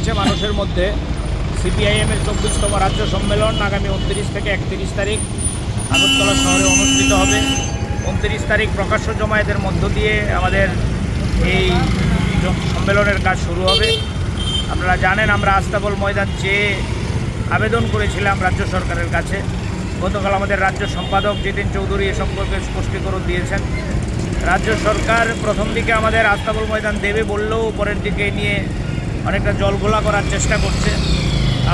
হয়েছে মানুষের মধ্যে। সিপিআইএমের 24তম রাজ্য সম্মেলন আগামী 29 থেকে 31 তারিখ আগরতলা শহরে অনুষ্ঠিত হবে। 29 তারিখ প্রকাশ্য জমায়েতের মধ্য দিয়ে আমাদের এই সম্মেলনের কাজ শুরু হবে। আপনারা জানেন আমরা আস্তাবল ময়দান চেয়ে আবেদন করেছিলাম রাজ্য সরকারের কাছে। গতকাল আমাদের রাজ্য সম্পাদক জিতেন চৌধুরী এ সম্পর্কে স্পষ্টীকরণ দিয়েছেন। রাজ্য সরকার প্রথম দিকে আমাদের আস্তাবল ময়দান দেবে বললেও পরের দিকে নিয়ে অনেকটা জলঘোলা করার চেষ্টা করছে।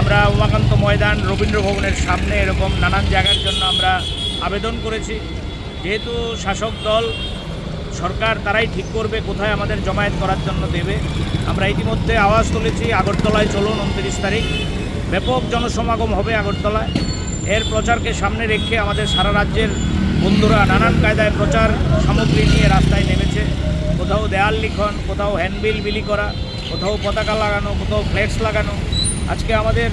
আমরা উমাকান্ত ময়দান, রবীন্দ্র ভবনের সামনে এরকম নানান জায়গার জন্য আমরা আবেদন করেছি। যেহেতু শাসক দল সরকার তারাই ঠিক করবে কোথায় আমাদের জমায়েত করার জন্য দেবে। আমরা ইতিমধ্যে আওয়াজ তুলেছি আগরতলায় চলুন 29 তারিখ ব্যাপক জনসমাগম হবে আগরতলায়। এর প্রচারকে সামনে রেখে আমাদের সারা রাজ্যের বন্ধুরা নানান কায়দায় প্রচার সামগ্রী নিয়ে রাস্তায় নেমেছে। কোথাও দেয়াল লিখন, কোথাও হ্যান্ডবিল বিলি করা, কোথাও পতাকা লাগানো, কোথাও ফ্লেক্স লাগানো। আজকে আমাদের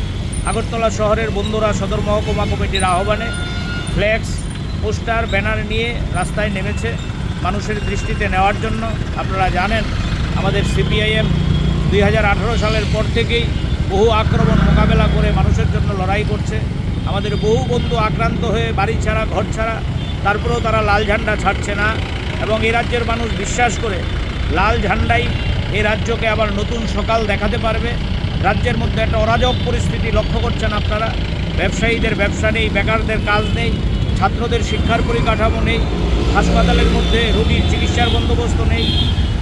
আগরতলা শহরের বন্ধুরা সদর মহকুমা কমিটির আহ্বানে ফ্লেক্স, পোস্টার, ব্যানার নিয়ে রাস্তায় নেমেছে মানুষের দৃষ্টিতে নেওয়ার জন্য। আপনারা জানেন আমাদের সিপিআইএম 2018 সালের পর থেকেই বহু আক্রমণ মোকাবেলা করে মানুষের জন্য লড়াই করছে। আমাদের বহু বন্ধু আক্রান্ত হয়ে বাড়ি ছাড়া, ঘর ছাড়া, তারপরেও তারা লাল ঝান্ডা ছাড়ছে না। এবং এই রাজ্যের মানুষ বিশ্বাস করে লাল ঝান্ডাই এই রাজ্যকে আবার নতুন সকাল দেখাতে পারবে। রাজ্যের মধ্যে একটা অরাজক পরিস্থিতি লক্ষ্য করছেন আপনারা। ব্যবসায়ীদের ব্যবসা নেই, বেকারদের কাজ নেই, ছাত্রদের শিক্ষার পরিকাঠামো নেই, হাসপাতালের মধ্যে রোগীর চিকিৎসার বন্দোবস্ত নেই,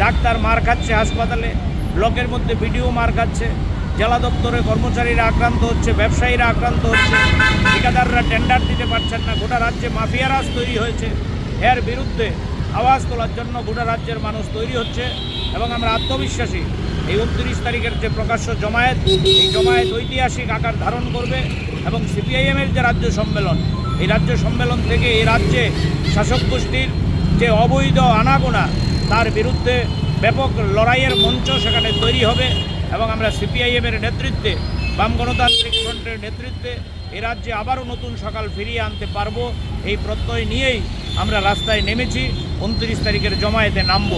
ডাক্তার মার খাচ্ছে হাসপাতালে, ব্লকের মধ্যে বিডিও মার খাচ্ছে, জেলা দপ্তরে কর্মচারীরা আক্রান্ত হচ্ছে, ব্যবসায়ীরা আক্রান্ত হচ্ছে, ঠিকাদাররা টেন্ডার দিতে পারছেন না। গোটা রাজ্যে মাফিয়া রাজ তৈরি হয়েছে। এর বিরুদ্ধে আওয়াজ তোলার জন্য গোটা রাজ্যের মানুষ তৈরি হচ্ছে এবং আমরা আত্মবিশ্বাসী এই 29 তারিখের যে প্রকাশ্য জমায়েত, এই জমায়েত ঐতিহাসিক আকার ধারণ করবে এবং সিপিআইএমের যে রাজ্য সম্মেলন, এই রাজ্য সম্মেলন থেকে এই রাজ্যে শাসক গোষ্ঠীর যে অবৈধ আনাগোনা তার বিরুদ্ধে ব্যাপক লড়াইয়ের মঞ্চ সেখানে তৈরি হবে। এবং আমরা সিপিআইএমের নেতৃত্বে, বাম গণতান্ত্রিক ফ্রন্টের নেতৃত্বে এ রাজ্যে আবারও নতুন সকাল ফিরিয়ে আনতে পারবো এই প্রত্যয় নিয়েই আমরা রাস্তায় নেমেছি 29 তারিখের জমায়েতে নামব।